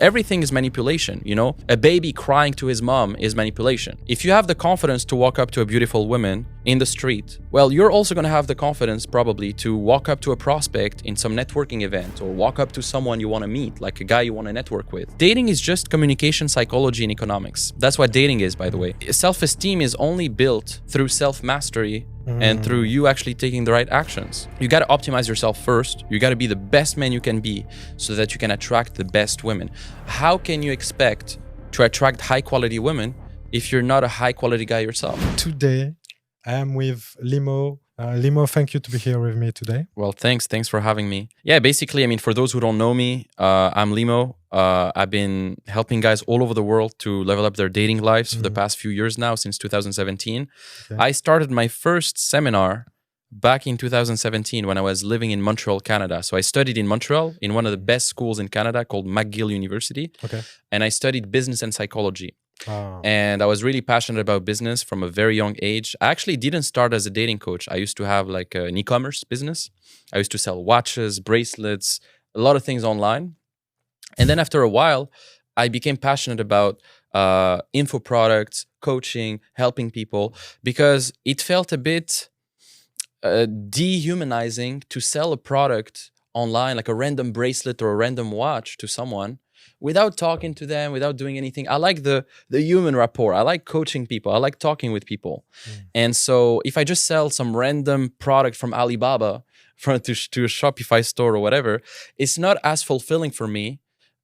Everything is manipulation, you know? A baby crying to his mom is manipulation. If you have the confidence to walk up to a beautiful woman in the street, well, you're also going to have the confidence probably to walk up to a prospect in some networking event, or walk up to someone you want to meet, like a guy you want to network with. Dating is just communication, psychology, and economics. That's what dating is, by the way. Self-esteem is only built through self-mastery and through you actually taking the right actions. You got to optimize yourself first. You got to be the best man you can be so that you can attract the best women. How can you expect to attract high quality women if you're not a high quality guy yourself? Today, I am with Limo. Limo, thank you to be here with me today. Well, thanks for having me. Yeah, basically, I mean, for those who don't know me, I'm Limo. I've been helping guys all over the world to level up their dating lives for the past few years now, since 2017. Okay. I started my first seminar back in 2017 when I was living in Montreal, Canada. So I studied in Montreal in one of the best schools in Canada called McGill University. Okay. And I studied business and psychology. Oh. And I was really passionate about business from a very young age. I actually didn't start as a dating coach. I used to have like an e-commerce business. I used to sell watches, bracelets, a lot of things online. And then after a while, I became passionate about info products, coaching, helping people, because it felt a bit dehumanizing to sell a product online, like a random bracelet or a random watch to someone, without talking to them, without doing anything. I like the human rapport. I like coaching people. I like talking with people. And so if I just sell some random product from Alibaba to a Shopify store or whatever, it's not as fulfilling for me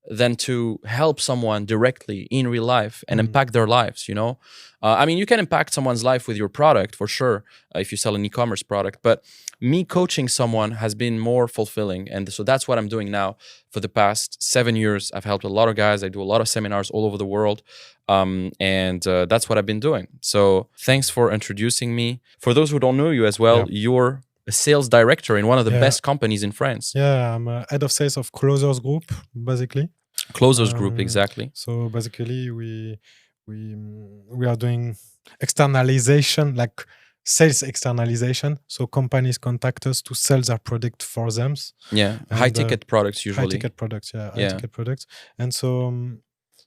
than to help someone directly in real life and impact their lives, you know? I mean, you can impact someone's life with your product for sure, if you sell an e-commerce product, but me coaching someone has been more fulfilling. And so that's what I'm doing now. For the past 7 years, I've helped a lot of guys. I do a lot of seminars all over the world. And that's what I've been doing. So thanks for introducing me. For those who don't know you as well, you're a sales director in one of the best companies in France. Yeah, I'm a head of sales of Closers Group, basically. Closers Group, exactly. So basically, we are doing externalization, like sales externalization. So companies contact us to sell their product for them. Yeah, high ticket products usually. High ticket products, yeah, high ticket products. And so,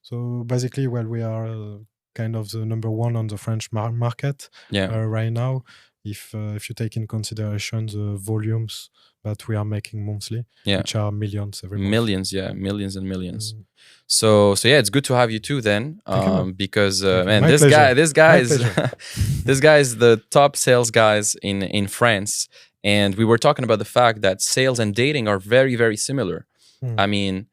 so basically, well, we are kind of the #1 on the French market right now. If you take in consideration the volumes that we are making monthly, which are millions every month. Millions, yeah, millions and millions. So yeah, it's good to have you too then, because man, this guy is the top sales guys in France, and we were talking about the fact that sales and dating are very, very similar. I mean,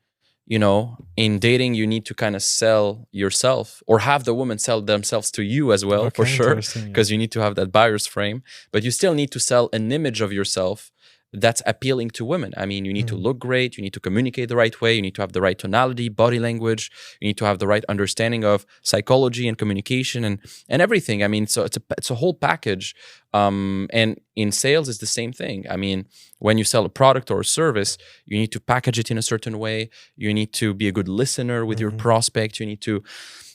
you know, in dating, you need to kind of sell yourself, or have the woman sell themselves to you as well, for sure, because you need to have that buyer's frame, but you still need to sell an image of yourself that's appealing to women. I mean, you need to look great, you need to communicate the right way, you need to have the right tonality, body language, you need to have the right understanding of psychology and communication and everything. I mean, so it's a whole package. And in sales, it's the same thing. I mean, when you sell a product or a service, you need to package it in a certain way. You need to be a good listener with your prospect.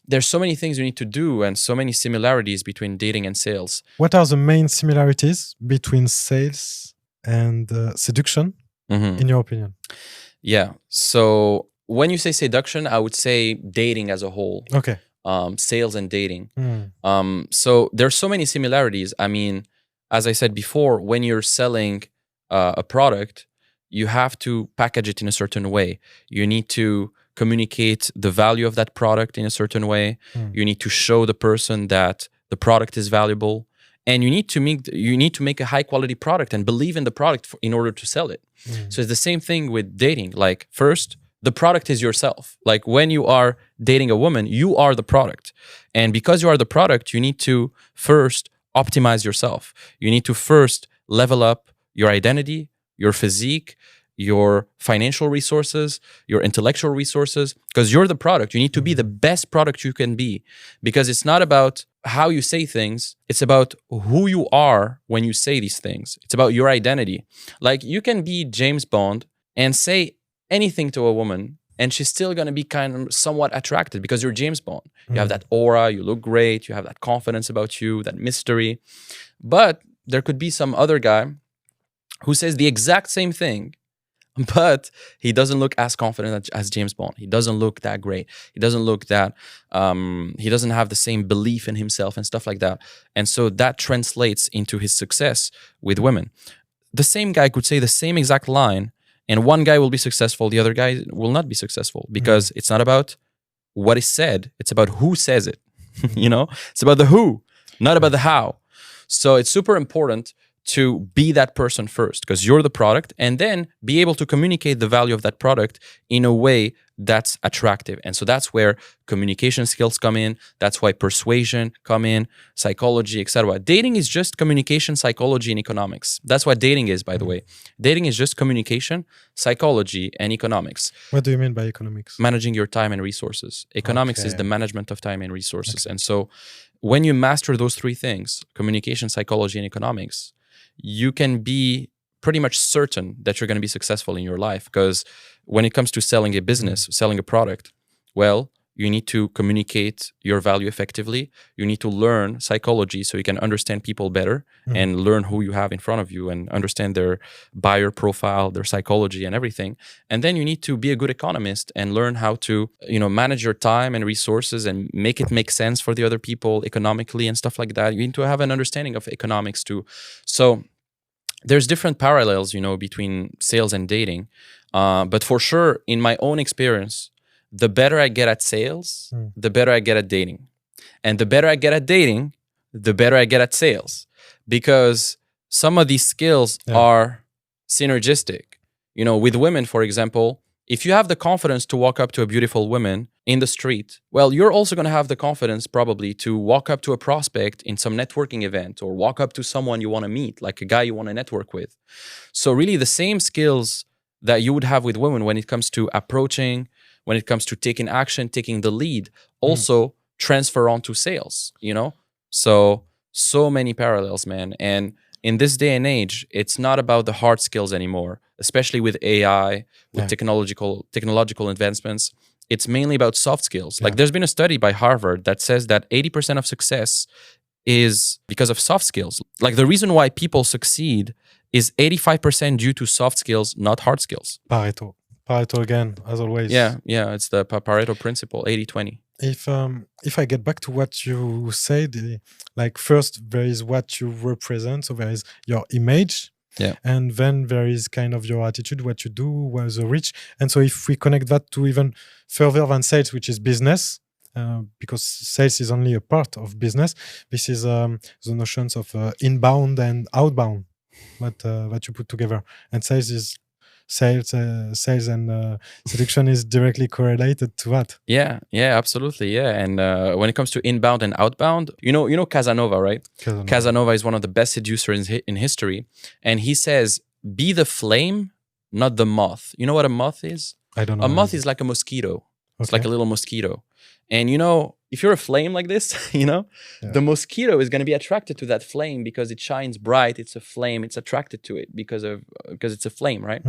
There's so many things you need to do and so many similarities between dating and sales. What are the main similarities between sales and seduction, in your opinion? Yeah. So when you say seduction, I would say dating as a whole. Okay. Sales and dating. So there's so many similarities. I mean, as I said before, when you're selling a product, you have to package it in a certain way. You need to communicate the value of that product in a certain way. You need to show the person that the product is valuable. And you need to make a high quality product and believe in the product in order to sell it. So it's the same thing with dating. Like, first, the product is yourself. Like, when you are dating a woman, you are the product. And because you are the product, you need to first optimize yourself. You need to first level up your identity, your physique, your financial resources, your intellectual resources, because you're the product. You need to be the best product you can be, because it's not about how you say things. It's about who you are when you say these things. It's about your identity. Like, you can be James Bond and say anything to a woman, and she's still going to be kind of somewhat attracted because you're James Bond. You have that aura, you look great, you have that confidence about you, that mystery. But there could be some other guy who says the exact same thing, but he doesn't look as confident as James Bond. He doesn't look that great. He doesn't look that, he doesn't have the same belief in himself and stuff like that. And so that translates into his success with women. The same guy could say the same exact line, and one guy will be successful, the other guy will not be successful, because it's not about what is said, it's about who says it. You know, it's about the who, not about the how. So it's super important to be that person first, because you're the product, and then be able to communicate the value of that product in a way that's attractive. And so that's where communication skills come in. That's why persuasion come in, psychology, etc. Dating is just communication, psychology, and economics. That's what dating is, by the way. Dating is just communication, psychology, and economics. What do you mean by economics? Managing your time and resources. Economics is the management of time and resources. And so when you master those three things, communication, psychology, and economics, you can be pretty much certain that you're going to be successful in your life. Because when it comes to selling a business, selling a product, well, you need to communicate your value effectively. You need to learn psychology so you can understand people better and learn who you have in front of you and understand their buyer profile, their psychology and everything. And then you need to be a good economist and learn how to, you know, manage your time and resources and make it make sense for the other people economically and stuff like that. You need to have an understanding of economics too. So there's different parallels, you know, between sales and dating. But for sure, in my own experience, the better I get at sales, the better I get at dating. And the better I get at dating, the better I get at sales. Because some of these skills are synergistic. You know, with women, for example, if you have the confidence to walk up to a beautiful woman in the street, well, you're also going to have the confidence probably to walk up to a prospect in some networking event, or walk up to someone you want to meet, like a guy you want to network with. So really the same skills that you would have with women when it comes to approaching, when it comes to taking action, taking the lead, also transfer onto sales, you know? So many parallels, man. And in this day and age, it's not about the hard skills anymore, especially with AI, with technological advancements. It's mainly about soft skills. Like there's been a study by Harvard that says that 80% of success is because of soft skills. Like the reason why people succeed is 85% due to soft skills, not hard skills. Pareto again, as always. Yeah, it's the Pareto principle, 80-20. If I get back to what you said, like first there is what you represent, so there is your image, and then there is kind of your attitude, what you do, what's the reach. And so if we connect that to even further than sales, which is business, because sales is only a part of business, this is the notions of inbound and outbound that you put together. And sales and seduction is directly correlated to that. Yeah, absolutely. Yeah. And when it comes to inbound and outbound, you know Casanova, right? Casanova is one of the best seducers in history. And he says, be the flame, not the moth. You know what a moth is? I don't know. A moth is like a mosquito. It's like a little mosquito. And you know, if you're a flame like this, you know, the mosquito is going to be attracted to that flame because it shines bright. It's a flame. It's attracted to it because it's a flame, right?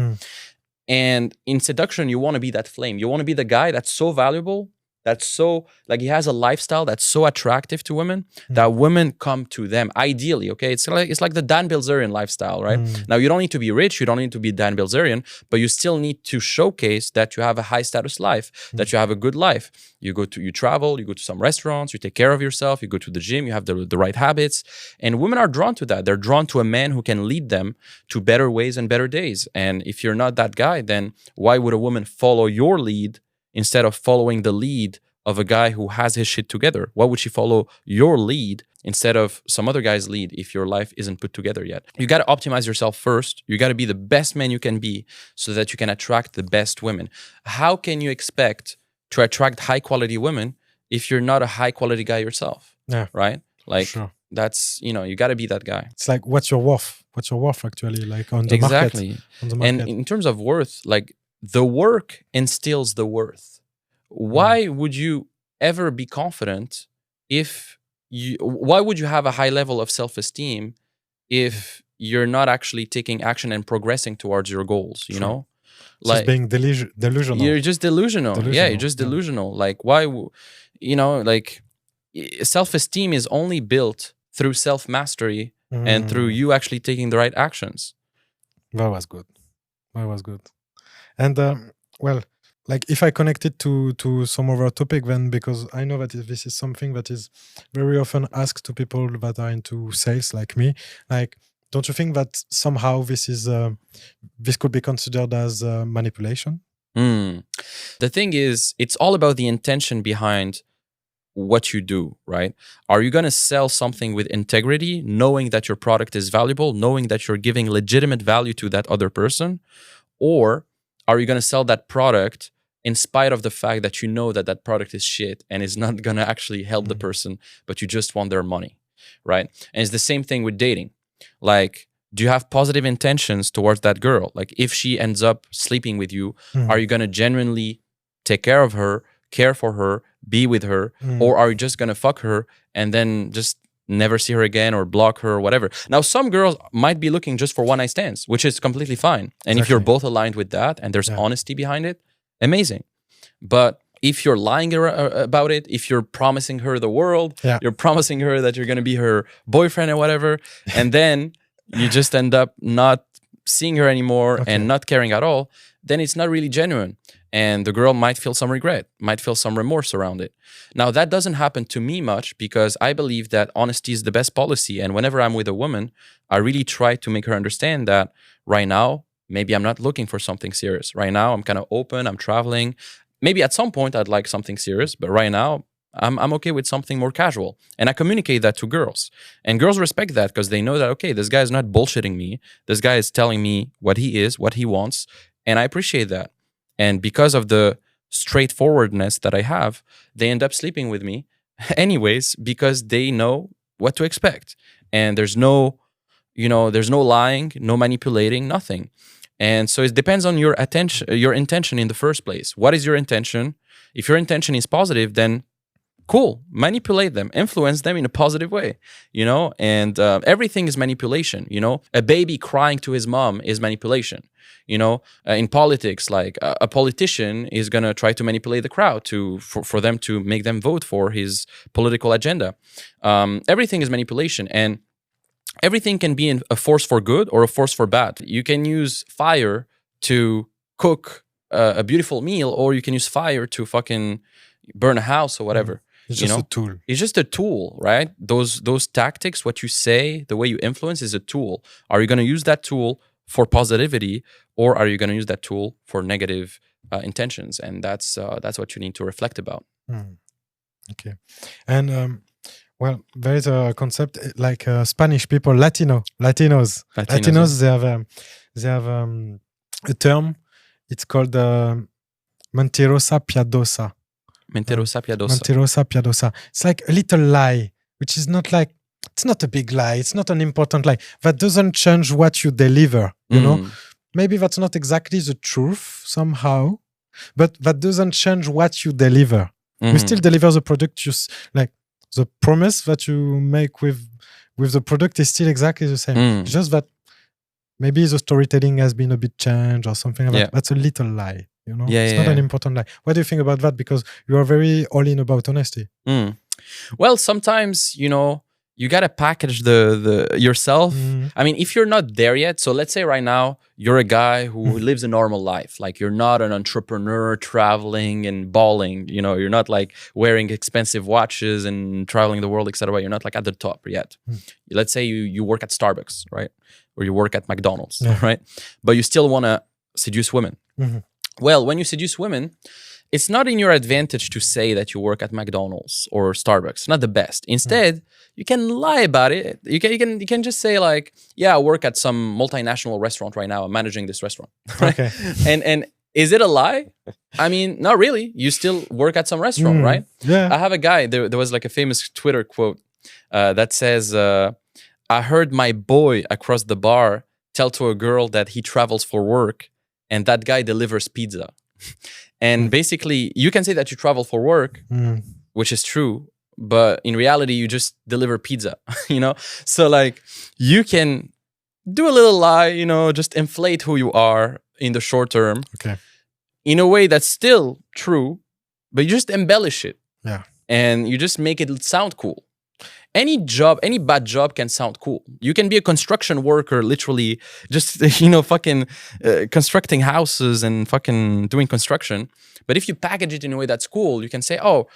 And in seduction, you want to be that flame. You want to be the guy that's so valuable, that's so, like, he has a lifestyle that's so attractive to women that women come to them. Ideally, okay? It's like the Dan Bilzerian lifestyle, right? Now, you don't need to be rich. You don't need to be Dan Bilzerian, but you still need to showcase that you have a high status life, that you have a good life. You travel, you go to some restaurants, you take care of yourself, you go to the gym, you have the right habits. And women are drawn to that. They're drawn to a man who can lead them to better ways and better days. And if you're not that guy, then why would a woman follow your lead instead of following the lead of a guy who has his shit together? Why would she follow your lead instead of some other guy's lead if your life isn't put together yet? You got to optimize yourself first. You got to be the best man you can be so that you can attract the best women. How can you expect to attract high quality women if you're not a high quality guy yourself? Yeah. Right? Like that's, you got to be that guy. It's like, what's your worth? What's your worth actually, like on the market? Exactly. And in terms of worth, like, the work instills the worth. Why would you ever be confident why would you have a high level of self-esteem if you're not actually taking action and progressing towards your goals, you know? Like, just being delusional. You're just delusional. Yeah, you're just delusional. Like, why, like, self-esteem is only built through self-mastery and through you actually taking the right actions. That was good. And well, like if I connect it to some other topic, then because I know that this is something that is very often asked to people that are into sales like me, like, don't you think that somehow this could be considered as manipulation? The thing is, it's all about the intention behind what you do, right? Are you going to sell something with integrity, knowing that your product is valuable, knowing that you're giving legitimate value to that other person? Or are you going to sell that product in spite of the fact that you know that that product is shit and is not going to actually help the person, but you just want their money, right? And it's the same thing with dating. Like, do you have positive intentions towards that girl? Like, if she ends up sleeping with you, are you going to genuinely take care of her, care for her, be with her, or are you just going to fuck her and then just never see her again or block her or whatever? Now, some girls might be looking just for one night stands, which is completely fine. And if you're both aligned with that and there's honesty behind it, amazing. But if you're lying about it, if you're promising her the world, you're promising her that you're going to be her boyfriend or whatever, and then you just end up not seeing her anymore and not caring at all, then it's not really genuine. And the girl might feel some regret, might feel some remorse around it. Now, that doesn't happen to me much because I believe that honesty is the best policy. And whenever I'm with a woman, I really try to make her understand that right now, maybe I'm not looking for something serious. Right now, I'm kind of open, I'm traveling. Maybe at some point I'd like something serious, but right now I'm okay with something more casual. And I communicate that to girls. And girls respect that because they know that, okay, this guy is not bullshitting me. This guy is telling me what he is, what he wants. And I appreciate that. And because of the straightforwardness that I have, they end up sleeping with me anyways, because they know what to expect. And there's no, there's no lying, no manipulating, nothing. And so it depends on your intention in the first place. What is your intention? If your intention is positive, then cool, manipulate them, influence them in a positive way, and everything is manipulation. A baby crying to his mom is manipulation. In politics, like a politician is going to try to manipulate the crowd for them to make them vote for his political agenda. Everything is manipulation, and everything can be a force for good or a force for bad. You can use fire to cook a beautiful meal, or you can use fire to fucking burn a house or whatever. It's just a tool. It's just a tool, right? Those tactics, what you say, the way you influence is a tool. Are you going to use that tool for positivity, or are you going to use that tool for negative intentions? And that's what you need to reflect about. Okay. And well, there is a concept like Spanish people, Latinos. They have a term. It's called mentirosa piadosa. Mentirosa piadosa. Mentirosa piadosa. It's like a little lie, which is not like, it's not a big lie. It's not an important lie. That doesn't change what you deliver, you know? Maybe that's not exactly the truth somehow, but that doesn't change what you deliver. You still deliver the product. Like the promise that you make with the product is still exactly the same. Just that maybe the storytelling has been a bit changed or something like that. That's a little lie. It's not an important lie. What do you think about that? Because you are very all in about honesty. Well, sometimes, you got to package the yourself. I mean, if you're not there yet, so let's say right now you're a guy who lives a normal life. Like you're not an entrepreneur traveling and balling, you're not like wearing expensive watches and traveling the world, etc. You're not like at the top yet. Let's say you work at Starbucks, right? Or you work at McDonald's, right? But you still want to seduce women. Well, when you seduce women, it's not in your advantage to say that you work at McDonald's or Starbucks. It's not the best. Instead, you can lie about it. You can just say like, yeah, I work at some multinational restaurant right now. I'm managing this restaurant. Right? Okay. And is it a lie? I mean, not really. You still work at some restaurant, right? Yeah. I have a guy. There was like a famous Twitter quote that says, "I heard my boy across the bar tell to a girl that he travels for work, and that guy delivers pizza." And basically, you can say that you travel for work, which is true, but in reality, you just deliver pizza, So like, you can do a little lie, just inflate who you are in the short term, in a way that's still true, but you just embellish it. Yeah. And you just make it sound cool. any bad job can sound cool. You can be a construction worker, literally just, fucking constructing houses and fucking doing construction. But if you package it in a way that's cool, you can say, oh,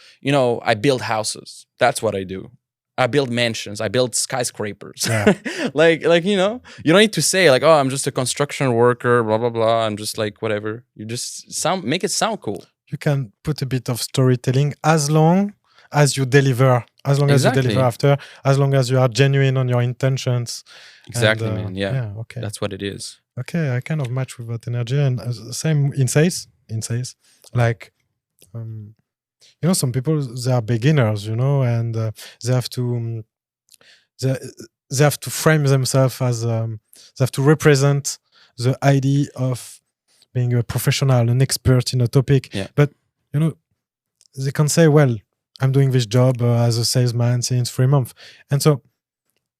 I build houses. That's what I do. I build mansions. I build skyscrapers. Yeah. like, you don't need to say like, oh, I'm just a construction worker, blah, blah, blah. I'm just like, whatever. You just make it sound cool. You can put a bit of storytelling as long as you deliver, as long as you deliver after, as long as you are genuine on your intentions. Exactly, man. Yeah. Okay. That's what it is. Okay. I kind of match with that energy. And same in sales. Like, some people, they are beginners, and they have to frame themselves as they have to represent the idea of being a professional, an expert in a topic. Yeah. But they can say, well, I'm doing this job as a salesman since 3 months, and so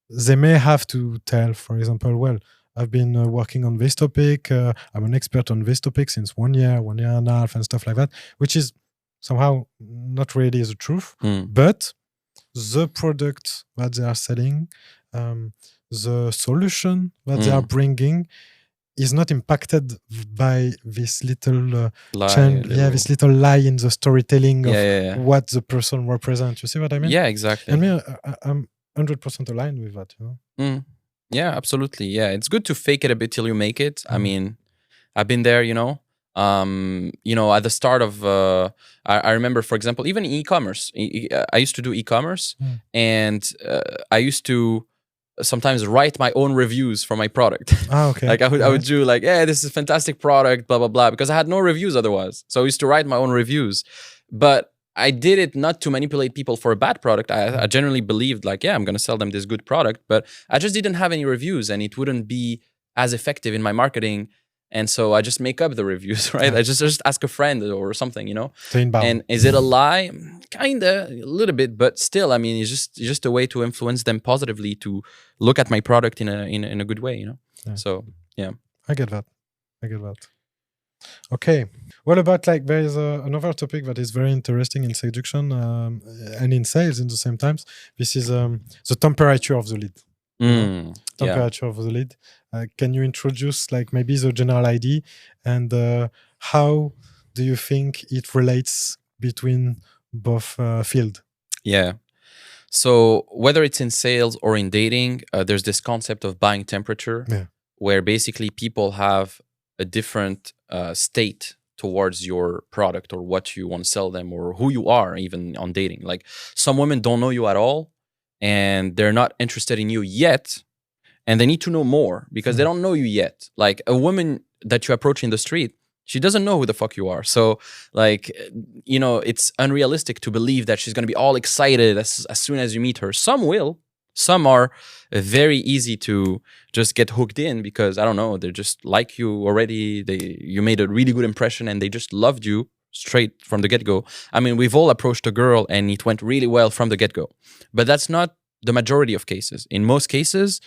they may have to tell, for example, well, I've been working on this topic. I'm an expert on this topic since 1 year, 1 year and a half, and stuff like that, which is somehow not really the truth. But the product that they are selling, the solution that they are bringing is not impacted by this little change. This little lie in the storytelling of what the person represents. You see what I mean? Yeah, exactly. And me, I'm 100% aligned with that. Yeah, absolutely. Yeah, it's good to fake it a bit till you make it. I mean, I've been there, at the start of, I remember, for example, even e-commerce. I used to do e-commerce, and I used to sometimes write my own reviews for my product. Okay. Like I would do like, yeah, this is a fantastic product, blah, blah, blah, because I had no reviews otherwise. So I used to write my own reviews. But I did it not to manipulate people for a bad product. I generally believed like, yeah, I'm going to sell them this good product, but I just didn't have any reviews and it wouldn't be as effective in my marketing. And so I just make up the reviews, right? I just ask a friend or something, And is it a lie? Kinda, a little bit, but still, I mean, it's just a way to influence them positively to look at my product in a good way, Yeah. So yeah, I get that. Okay, what about like there is another topic that is very interesting in seduction and in sales in the same times. This is the temperature of the lead. Temperature of the lead. Can you introduce like maybe the general idea and how do you think it relates between both field? Yeah. So whether it's in sales or in dating, there's this concept of buying temperature, where basically people have a different state towards your product or what you want to sell them or who you are even on dating. Like some women don't know you at all and they're not interested in you yet. And they need to know more because they don't know you yet. Like a woman that you approach in the street, she doesn't know who the fuck you are. So like, it's unrealistic to believe that she's going to be all excited as soon as you meet her. Some will. Some are very easy to just get hooked in because, I don't know, they're just like you already. You made a really good impression and they just loved you straight from the get-go. I mean, we've all approached a girl and it went really well from the get-go. But that's not the majority of cases. In most cases,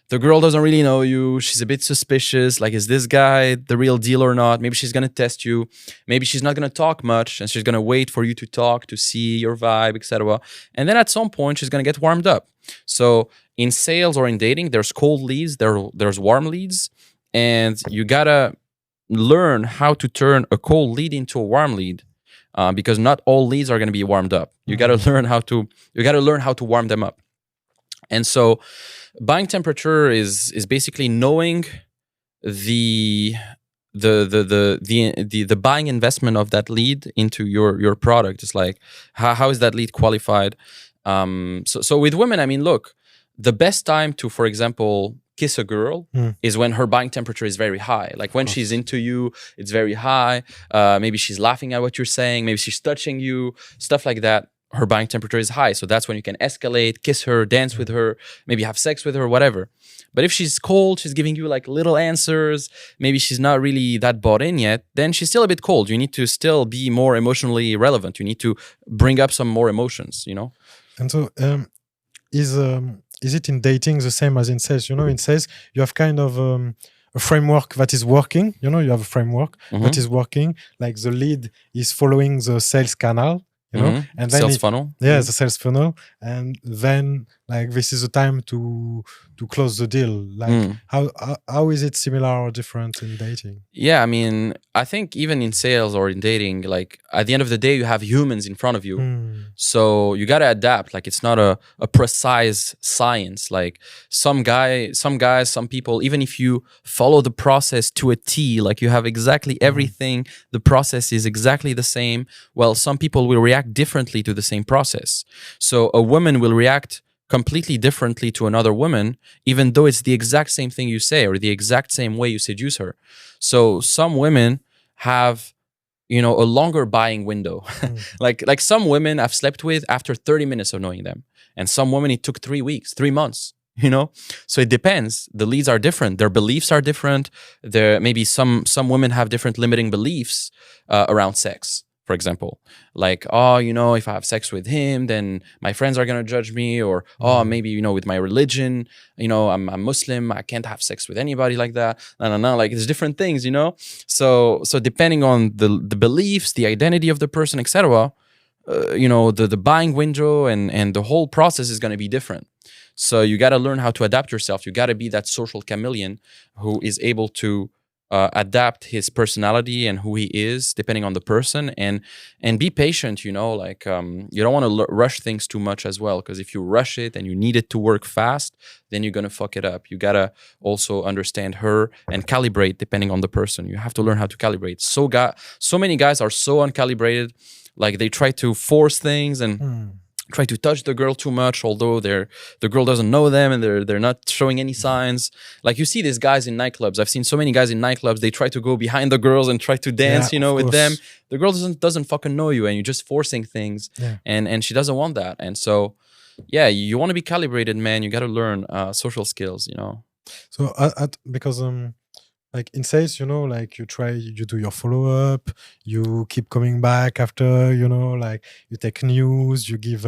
the girl doesn't really know you. She's a bit suspicious. Like, is this guy the real deal or not? Maybe she's going to test you. Maybe she's not going to talk much and she's going to wait for you to talk, to see your vibe, etc. And then at some point, she's going to get warmed up. So in sales or in dating, there's cold leads, there's warm leads. And you got to learn how to turn a cold lead into a warm lead because not all leads are going to be warmed up. You got to learn how to warm them up. And so buying temperature is basically knowing the buying investment of that lead into your product. It's like how is that lead qualified? So with women, I mean, look, the best time to, for example, kiss a girl is when her buying temperature is very high. Like when she's into you, it's very high. Maybe she's laughing at what you're saying. Maybe she's touching you, stuff like that. Her buying temperature is high. So that's when you can escalate, kiss her, dance with her, maybe have sex with her, whatever. But if she's cold, she's giving you like little answers, maybe she's not really that bought in yet, then she's still a bit cold. You need to still be more emotionally relevant. You need to bring up some more emotions, And so is it in dating the same as in sales? In sales, you have kind of a framework that is working. You have a framework that is working. Like the lead is following the sales canal. you know, and then sales funnel. The sales funnel, and then like this is the time to close the deal. Like how is it similar or different in dating? Yeah, I mean, I think even in sales or in dating, like at the end of the day, you have humans in front of you. So you got to adapt. Like it's not a precise science. Like some guys, some people, even if you follow the process to a T, like you have exactly everything, the process is exactly the same. Well, some people will react differently to the same process. So a woman will react completely differently to another woman, even though it's the exact same thing you say or the exact same way you seduce her. So some women have, you know, a longer buying window. like some women I've slept with after 30 minutes of knowing them, and some women it took 3 weeks, 3 months, you know. So it depends. The leads are different, their beliefs are different. There maybe some women have different limiting beliefs around sex. For example, like, oh, you know, if I have sex with him, then my friends are going to judge me. Or, oh, maybe, you know, with my religion, you know, I'm Muslim, I can't have sex with anybody like that. No. Like, there's different things, you know? So depending on the beliefs, the identity of the person, etc., you know, the buying window and the whole process is going to be different. So you got to learn how to adapt yourself. You got to be that social chameleon who is able to adapt his personality and who he is depending on the person, and be patient, you know, like you don't want to rush things too much as well, because if you rush it and you need it to work fast, then you're gonna fuck it up. You gotta also understand her and calibrate depending on the person. You have to learn how to calibrate. So many guys are so uncalibrated, like they try to force things and try to touch the girl too much, although the girl doesn't know them and they're not showing any signs. Like you see these guys in nightclubs. I've seen so many guys in nightclubs. They try to go behind the girls and try to dance, you know, with them. The girl doesn't fucking know you, and you're just forcing things. And she doesn't want that. And so, yeah, you want to be calibrated, man. You got to learn social skills, you know. So because like in sales, you know, like you do your follow-up, you keep coming back after, you know, like you take news, you give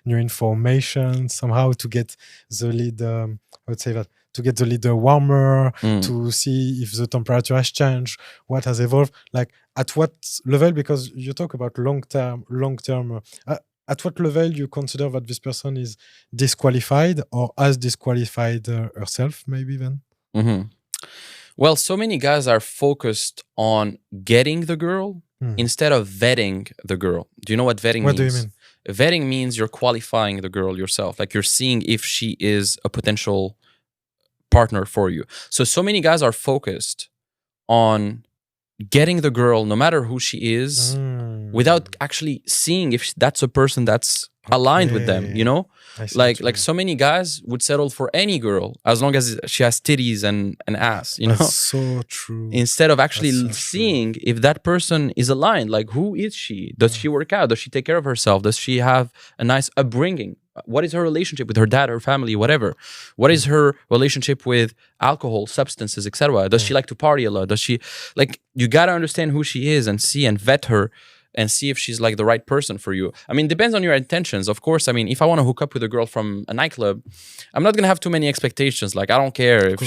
new information somehow to get the lead, I would say that, to get the lead warmer, to see if the temperature has changed, what has evolved, like at what level, because you talk about long-term, at what level you consider that this person is disqualified or has disqualified herself, maybe then? Well, so many guys are focused on getting the girl instead of vetting the girl. Do you know what vetting means? What do you mean? Vetting means you're qualifying the girl yourself. Like you're seeing if she is a potential partner for you. So many guys are focused on getting the girl, no matter who she is, without actually seeing if that's a person that's aligned with them, you know? Like so many guys would settle for any girl as long as she has titties and ass, you know? That's so true. Instead of actually seeing if that person is aligned. Like, who is she? Does she work out? Does she take care of herself? Does she have a nice upbringing? What is her relationship with her dad, her family, whatever? What is her relationship with alcohol, substances, etc.? Does she like to party a lot? Does she, like, you gotta understand who she is and see and vet her and see if she's like the right person for you. I mean, depends on your intentions. Of course, I mean, if I want to hook up with a girl from a nightclub, I'm not gonna have too many expectations. Like, I don't care if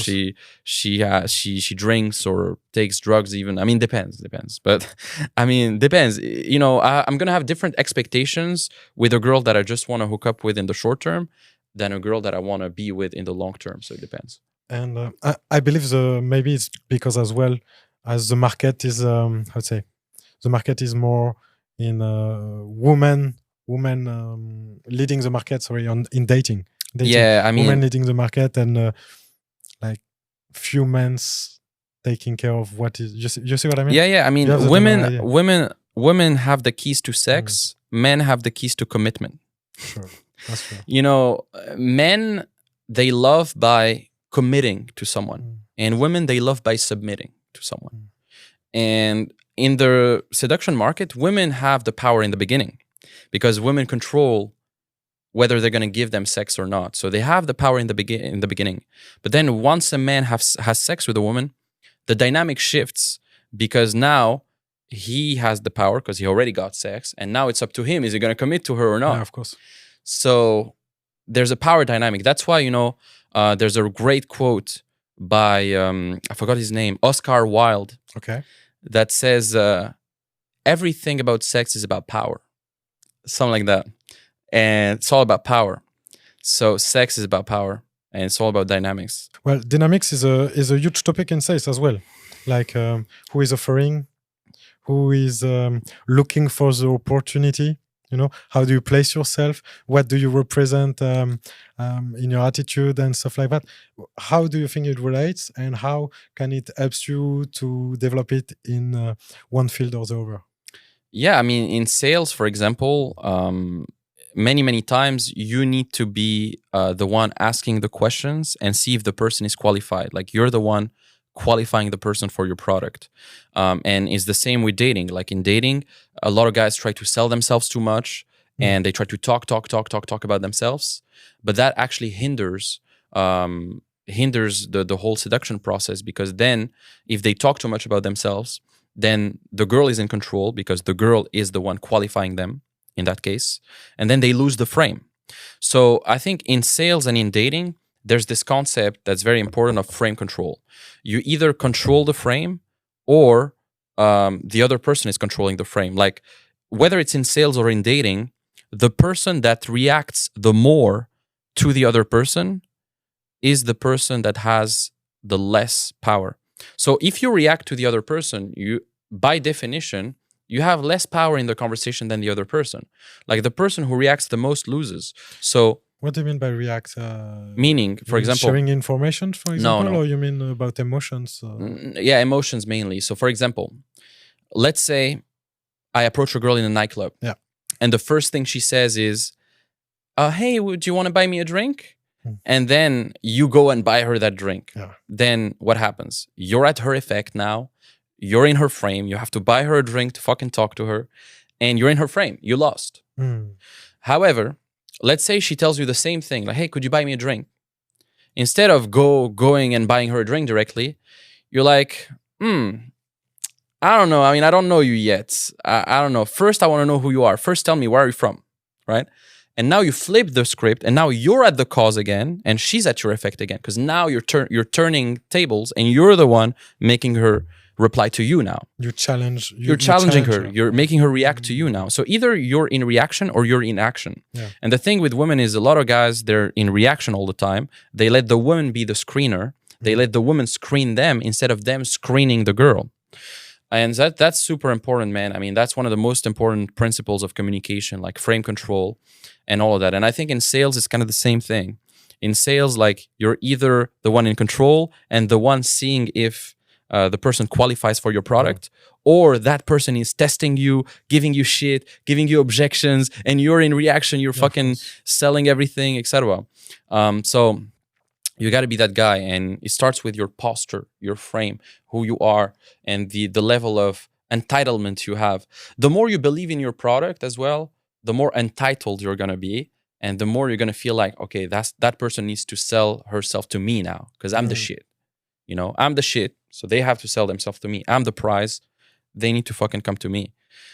she drinks or takes drugs even. I mean, depends. But I mean, depends. You know, I'm gonna have different expectations with a girl that I just want to hook up with in the short term than a girl that I want to be with in the long term. So it depends. And I believe maybe it's because as well as the market is, how'd say, the market is more in women leading the market. Sorry, in dating. Yeah, I mean, women leading the market, and like few men's taking care of what is. You see what I mean? Yeah. I mean, women have the keys to sex. Men have the keys to commitment. Sure, that's true. You know, men, they love by committing to someone, and women, they love by submitting to someone. And in the seduction market, women have the power in the beginning because women control whether they're going to give them sex or not. So they have the power in the beginning. But then once a man has sex with a woman, the dynamic shifts because now he has the power because he already got sex, and now it's up to him. Is he going to commit to her or not? Yeah, of course. So there's a power dynamic. That's why, you know, there's a great quote by, I forgot his name, Oscar Wilde. Okay. That says everything about sex is about power. something like that. And it's all about power. So sex is about power, and it's all about dynamics. Well, dynamics is a huge topic in sales as well. Like who is offering, who is looking for the opportunity. You know, how do you place yourself? What do you represent in your attitude and stuff like that? How do you think it relates, and how can it help you to develop it in one field or the other? Yeah, I mean, in sales, for example, many times you need to be the one asking the questions and see if the person is qualified. Like you're the one qualifying the person for your product. And it's the same with dating. Like in dating, a lot of guys try to sell themselves too much, and they try to talk about themselves, but that actually hinders the whole seduction process, because then if they talk too much about themselves, then the girl is in control because the girl is the one qualifying them in that case, and then they lose the frame. So I think in sales and in dating, there's this concept that's very important of frame control. You either control the frame or the other person is controlling the frame. Like whether it's in sales or in dating, the person that reacts the more to the other person is the person that has the less power. So if you react to the other person, you, by definition, you have less power in the conversation than the other person. Like the person who reacts the most loses. So what do you mean by react? Meaning, for example, sharing information, for example, no. Or you mean about emotions? Yeah, emotions mainly. So for example, let's say I approach a girl in a nightclub. Yeah. And the first thing she says is, hey, would you want to buy me a drink? And then you go and buy her that drink. Yeah. Then what happens? You're at her effect now. You're in her frame. You have to buy her a drink to fucking talk to her. And you're in her frame. You lost. However, let's say she tells you the same thing. Like, hey, could you buy me a drink? Instead of going and buying her a drink directly, you're like, I don't know. I mean, I don't know you yet. I don't know. First, I want to know who you are. First, tell me, where are you from? Right? And now you flip the script, and now you're at the cause again, and she's at your effect again, because now you're turning tables, and you're the one making her reply to you now. You're challenging her. You're making her react to you now. So either you're in reaction or you're in action. Yeah. And the thing with women is a lot of guys, they're in reaction all the time. They let the woman be the screener. They let the woman screen them instead of them screening the girl. And that's super important, man. I mean, that's one of the most important principles of communication, like frame control and all of that. And I think in sales, it's kind of the same thing. In sales, like you're either the one in control and the one seeing if the person qualifies for your product, or that person is testing you, giving you shit, giving you objections, and you're in reaction, you're fucking selling everything, etc. So you got to be that guy, and it starts with your posture, your frame, who you are, and the level of entitlement you have. The more you believe in your product as well, the more entitled you're going to be, and the more you're going to feel like, okay, that person needs to sell herself to me now, because I'm the shit. You know, I'm the shit, so they have to sell themselves to me. I'm the prize. They need to fucking come to me.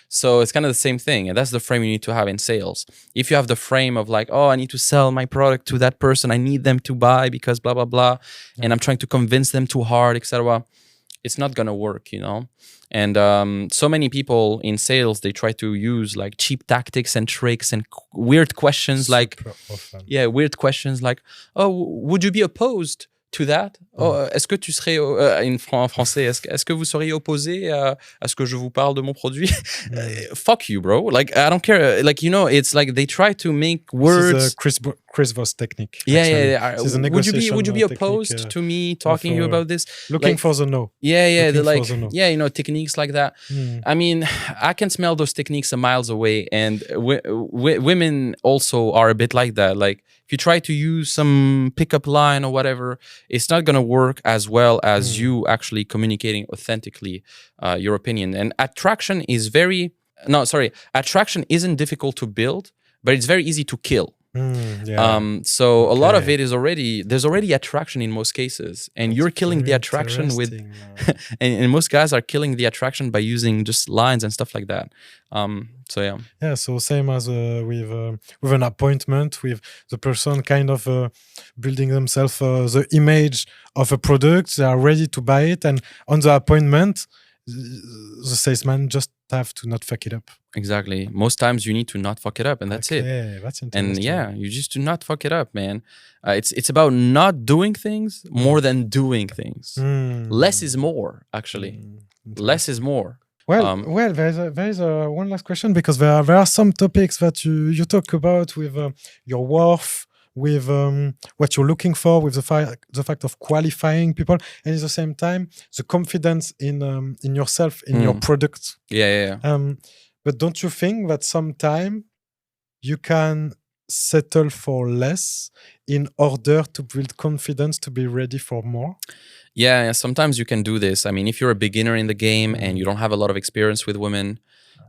So it's kind of the same thing. And that's the frame you need to have in sales. If you have the frame of like, oh, I need to sell my product to that person, I need them to buy because blah, blah, blah. And I'm trying to convince them too hard, etc. It's not going to work, you know? And so many people in sales, they try to use like cheap tactics and tricks and weird questions. Weird questions like, oh, would you be opposed to that? Oh, est-ce que tu serais en français, est-ce que vous seriez opposé à ce que je vous parle de mon produit? Fuck you, bro. Like, I don't care. Like, you know, it's like they try to make words. This is a Chris Voss technique. Yeah. Would you be opposed to me talking to you about this? Looking for the no. Yeah, like, you know, techniques like that. I mean, I can smell those techniques a miles away, and women also are a bit like that. Like, if you try to use some pickup line or whatever, it's not gonna work as well as you actually communicating authentically your opinion. And attraction isn't difficult to build, but it's very easy to kill. So a lot of it is there's already attraction in most cases, and you're killing the attraction with and most guys are killing the attraction by using just lines and stuff like that. So same as with an appointment, with the person kind of building themselves the image of a product. They are ready to buy it, and on the appointment the salesman just have to not fuck it up. Exactly. Most times you need to not fuck it up, and that's it. That's interesting. And yeah, you just do not fuck it up, man. It's about not doing things more than doing things. Less is more, actually. Less is more. Well, there is one last question, because there are some topics that you talk about with your worth, with what you're looking for, with the fact of qualifying people, and at the same time the confidence in yourself, in your product. Yeah. But don't you think that sometime you can settle for less in order to build confidence to be ready for more? Yeah, sometimes you can do this. I mean, if you're a beginner in the game and you don't have a lot of experience with women,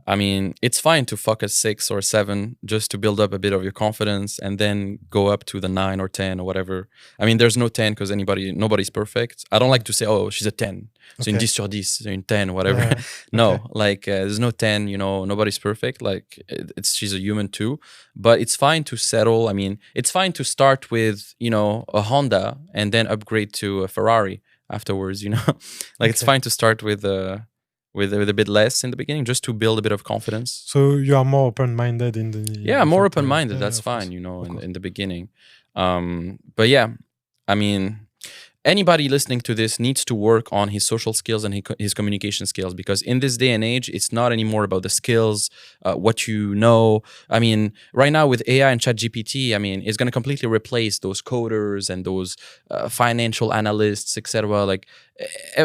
I mean, it's fine to fuck a 6 or 7 just to build up a bit of your confidence, and then go up to the 9 or 10 or whatever. I mean, there's no 10 because nobody's perfect. I don't like to say, oh, she's a 10. So une 10 sur 10, so une 10, whatever. Yeah. No, like there's no 10, nobody's perfect. Like she's a human too. But it's fine to settle. I mean, it's fine to start with, a Honda and then upgrade to a Ferrari afterwards, Like it's fine to start with a bit less in the beginning, just to build a bit of confidence. So you are more open-minded in the... Yeah, more open-minded. That's fine, in the beginning. But yeah, I mean, anybody listening to this needs to work on his social skills and his communication skills, because in this day and age, it's not anymore about the skills, what you know. I mean, right now with AI and ChatGPT, I mean, it's going to completely replace those coders and those financial analysts, etc. Like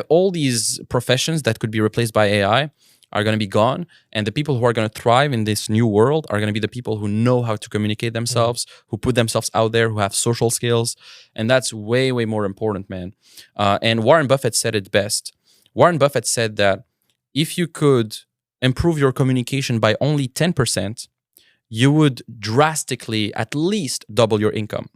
all these professions that could be replaced by AI are going to be gone, and the people who are going to thrive in this new world are going to be the people who know how to communicate themselves, who put themselves out there, who have social skills, and that's way, way more important, man. And Warren Buffett said it best. Warren Buffett said that if you could improve your communication by only 10%, you would drastically at least double your income.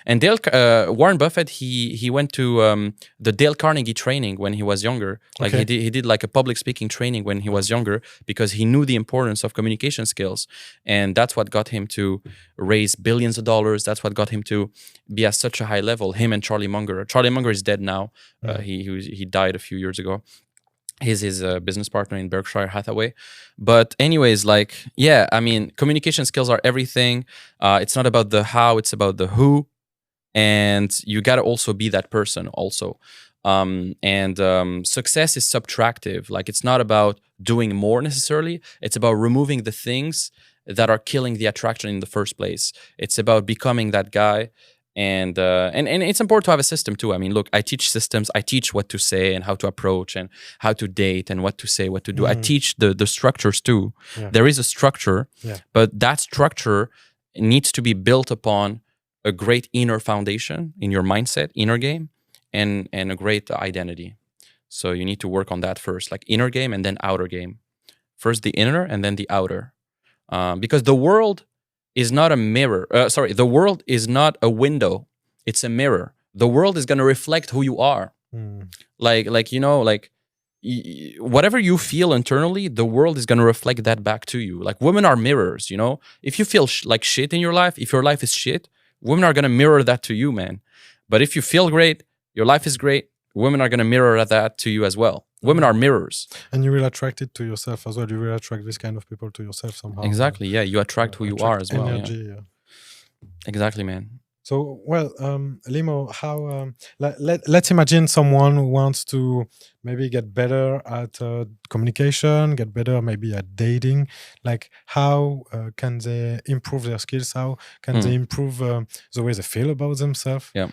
And Warren Buffett, he went to the Dale Carnegie training when he was younger. Like he did like a public speaking training when he was younger, because he knew the importance of communication skills, and that's what got him to raise billions of dollars. That's what got him to be at such a high level. Him and Charlie Munger. Charlie Munger is dead now. He died a few years ago. He's his business partner in Berkshire Hathaway. But anyways, like, yeah, I mean, communication skills are everything. It's not about the how, it's about the who. And you got to also be that person also. Success is subtractive. Like, it's not about doing more necessarily. It's about removing the things that are killing the attraction in the first place. It's about becoming that guy. And it's important to have a system too. I mean, look, I teach systems. I teach what to say and how to approach and how to date and what to say, what to do. I teach the structures too. Yeah. There is a structure, but that structure needs to be built upon a great inner foundation in your mindset, inner game, and a great identity. So you need to work on that first, like inner game and then outer game. First the inner and then the outer. Because the world is not a mirror. The world is not a window. It's a mirror. The world is going to reflect who you are. Whatever you feel internally, the world is going to reflect that back to you. Like, women are mirrors, If you feel like shit in your life, if your life is shit, women are going to mirror that to you, man. But if you feel great, your life is great, women are going to mirror that to you as well. Women are mirrors. And you will attract it to yourself as well. You will attract this kind of people to yourself somehow. Exactly, yeah. You attract who you are as well. Energy, yeah. Exactly, man. So, well, Limo, how... let's imagine someone who wants to maybe get better at communication, get better maybe at dating. Like, how can they improve their skills? How can they improve the way they feel about themselves? Yeah.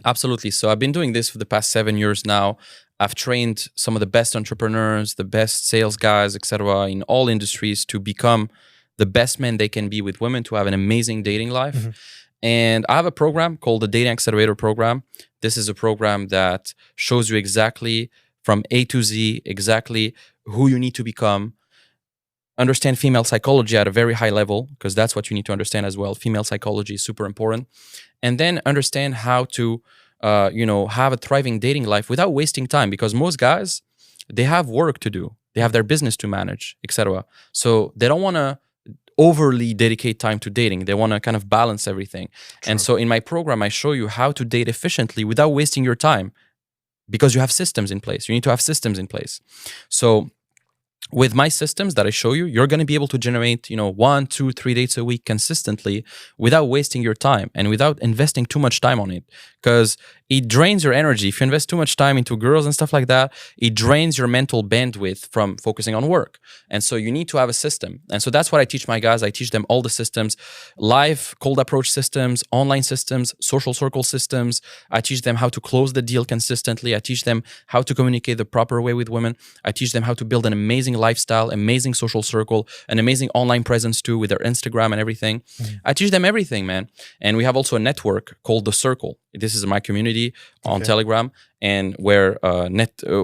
Absolutely. So I've been doing this for the past 7 years now. I've trained some of the best entrepreneurs, the best sales guys, etc., in all industries to become the best men they can be with women, to have an amazing dating life. And I have a program called the Dating Accelerator Program. This is a program that shows you exactly from A to Z, exactly who you need to become. Understand female psychology at a very high level, because that's what you need to understand as well. Female psychology is super important. And then understand how to, have a thriving dating life without wasting time, because most guys, they have work to do. They have their business to manage, etc. So they don't want to overly dedicate time to dating. They want to kind of balance everything. True. And so in my program, I show you how to date efficiently without wasting your time. because you have systems in place. You need to have systems in place. So with my systems that I show you, you're going to be able to generate, 1, 2, 3 dates a week consistently without wasting your time and without investing too much time on it, because it drains your energy. If you invest too much time into girls and stuff like that, it drains your mental bandwidth from focusing on work. And so you need to have a system. And so that's what I teach my guys. I teach them all the systems: live cold approach systems, online systems, social circle systems. I teach them how to close the deal consistently. I teach them how to communicate the proper way with women. I teach them how to build an amazing lifestyle, amazing social circle, an amazing online presence too with their Instagram and everything. I teach them everything, man. And we have also a network called The Circle. This is my community on Telegram, and where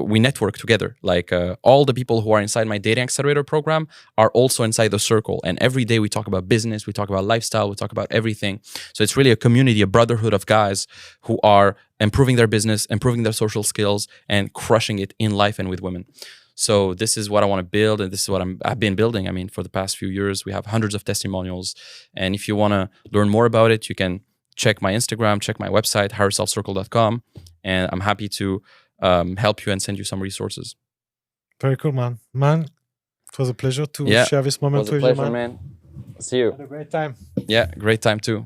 we network together. Like all the people who are inside my dating accelerator program are also inside The Circle. And every day we talk about business, we talk about lifestyle, we talk about everything. So it's really a community, a brotherhood of guys who are improving their business, improving their social skills, and crushing it in life and with women. So this is what I want to build, and this is what I've been building. I mean, for the past few years, we have hundreds of testimonials. And if you want to learn more about it, you can check my Instagram, check my website, higherselfcircle.com. And I'm happy to help you and send you some resources. Very cool, man. Man, it was a pleasure to share this moment with you, man. See you. Had a great time. Yeah, great time too.